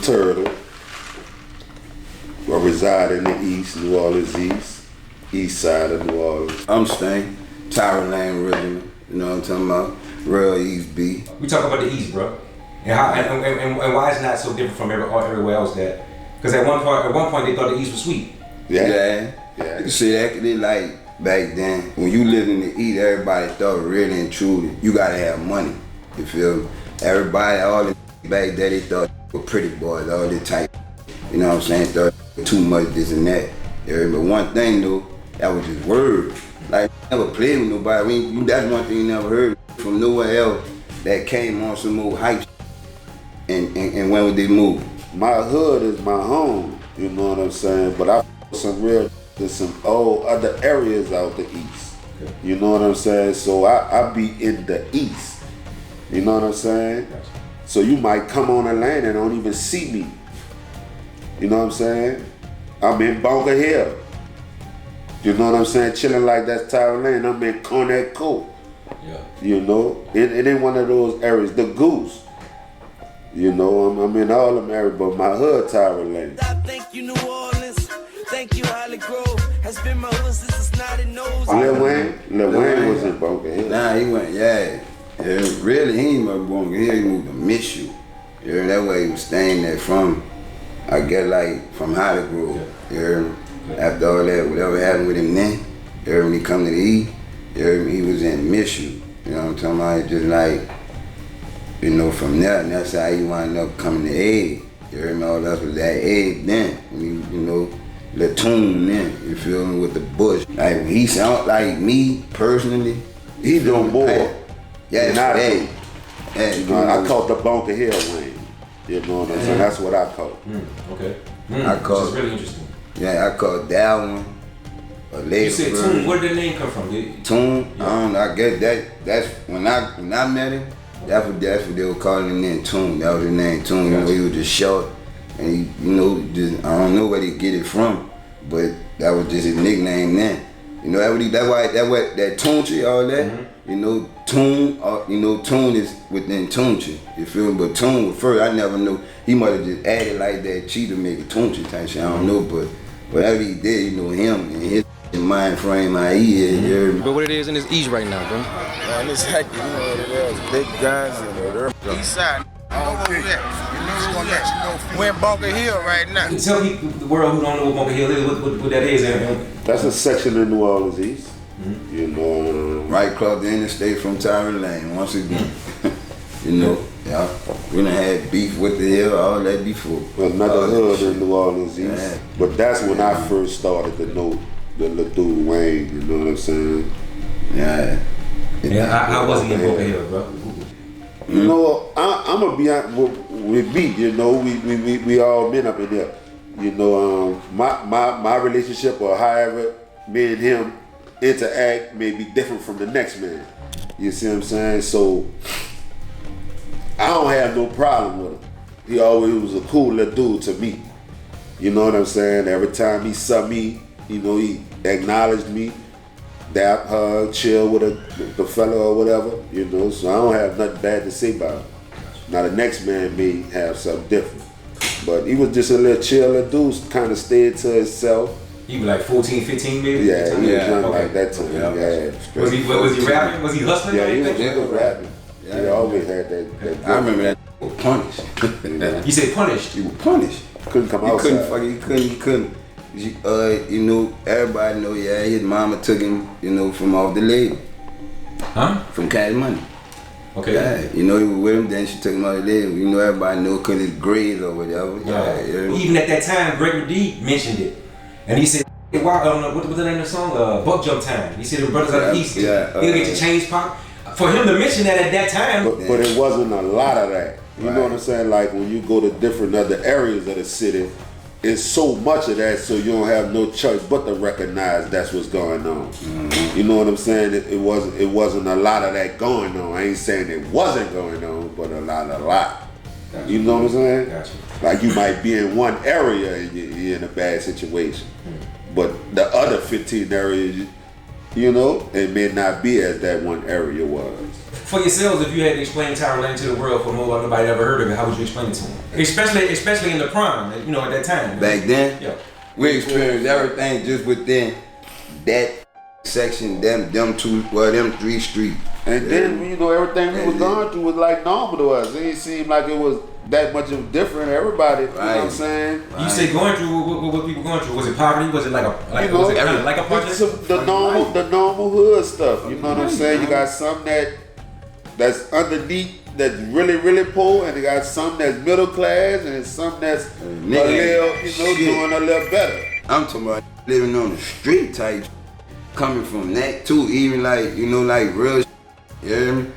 Turtle. I reside in the East, New Orleans East side of New Orleans. I'm Stank Turtle original. You know what I'm talking about? Real East B. We talk about the East, bro, and why it's not so different from everywhere else. That because at one point they thought the East was sweet. Yeah. You can see that. They like back then when you lived in the East, everybody thought really and truly you gotta have money. You feel me? Everybody, all the back there, they thought were pretty boys, all the type. You know what I'm saying? Thought too much this and that. But one thing though, that was just word. Like, never played with nobody. That's one thing you never heard from nowhere else that came on some old hype and when would they move? My hood is my home, you know what I'm saying? But I there's some old other areas out the East. You know what I'm saying? So I be in the East. You know what I'm saying? So you might come on the lane and don't even see me. You know what I'm saying? I'm in Bunker Hill. You know what I'm saying? Chilling like that's Tower Lane. I'm in Cornet Court. Yeah. You know? It ain't one of those areas. The Goose. You know, I'm in all them areas, but my hood Tower Lane. Thank you, New Orleans. Thank you, Holly Grove. Has been my hood since it's not in nose. Lil Wayne was in Bunker Hill. Nah, he went, yeah. Really, he ain't moved Bunker Hill, he moved to Miss You. Yeah, that way he was staying there from, I guess like from Holly Grove. Yeah. After all that, whatever happened with him then, when he come to the East, he was in Miss You. You know what I'm talking about? Just like, you know, from there, and that's how he wound up coming to Egg. You heard me? All that was that Egg then. You know, the tune then, you feel me, with the bush. Like, he sound like me, personally. He doing more. Yeah, not Egg. I caught the Bunker Hill Wayne. You know what I'm saying? That's what I caught. Okay. I caught, which is really interesting. Yeah, I caught that one. You said Tune. Where did the name come from? Tune? Yeah. I don't know. I guess that's when I met him. That's what they were calling him then, Tune. That was his name, Tune. You know, he was just short, and he, you know, just, I don't know where he get it from, but that was just his nickname then. You know, that Tunchi, all that. Mm-hmm. You know, Tune. You know, Tune is within Tunchi. You feel me? But Tune was first. I never knew. He might have just added like that cheetah to make it Tunchi type shit. I don't know, but whatever he did, you know, him and his mind frame, how he is. Mm-hmm. But what it is in this East right now, bro? Man, it's hectic, you know what it is. Big guns and the East side. We're in Bunker Hill right now. Tell the world who don't know what Bunker Hill is, what that is. That's a section in New Orleans East. Mm-hmm. You know, right across the interstate from Tower Lane, once again. You know, yeah, we done had beef with the hill, all that before. Another hood in New Orleans East. Yeah. But that's when I first started to know the little dude Wayne, you know what I'm saying? Yeah. How was he in Bunker Hill, bro? You know, I'm gonna be honest with me. You know, we all been up in there. You know, my relationship or however me and him interact may be different from the next man. You see what I'm saying? So I don't have no problem with him. He always was a cool little dude to me. You know what I'm saying? Every time he saw me, you know, he acknowledged me. Dap, hug, chill with the fella or whatever, you know, so I don't have nothing bad to say about him. Now the next man may have something different, but he was just a little chill little dude, kind of stayed to himself. He was like 14, 15 maybe? Yeah, he was young like that time. Yeah. Was he rapping? Was he hustling? Yeah, he was rapping. Yeah, he always had that I remember that he was punished. You said punished? He was punished. Couldn't come outside. He couldn't. You know, everybody know, his mama took him, you know, from off the label. Huh? From Cash Money. Okay. Yeah, you know, he was with him, then she took him off the label. You know, everybody know because it's grades or whatever. Yeah. Even at that time, Gregory D mentioned it. And he said, what's the name of the song? Buck Jump Time. He said the brothers out the East, he'll get your chains pop. For him to mention that at that time. But it wasn't a lot of that. You know what I'm saying? Like when you go to different other areas of the city, it's so much of that, so you don't have no choice but to recognize that's what's going on. Mm-hmm. You know what I'm saying? It wasn't a lot of that going on. I ain't saying it wasn't going on, but a lot. Gotcha. You know what I'm saying? Gotcha. Like you might be in one area and you're in a bad situation, but the other 15 areas, you know, it may not be as that one area was. for yourselves, if you had to explain Tyra Lane to the world for nobody ever heard of it, how would you explain it to them? Especially in the prime, you know, at that time. Back then, yeah, we experienced everything just within that section, them 3 streets. And then, you know, everything we was going through was like normal to us. It didn't seem like it was that much of different. Everybody, you know what I'm saying? You say going through what people going through? Was it poverty? Was it like a you know, was it kind of like a project? The normal hood stuff. You know what I'm saying? You got some that's underneath, that's really poor, and you got some that's middle class, and some that's a little, doing a little better. I'm talking about living on the street type, coming from that too, even like, like real. You hear me?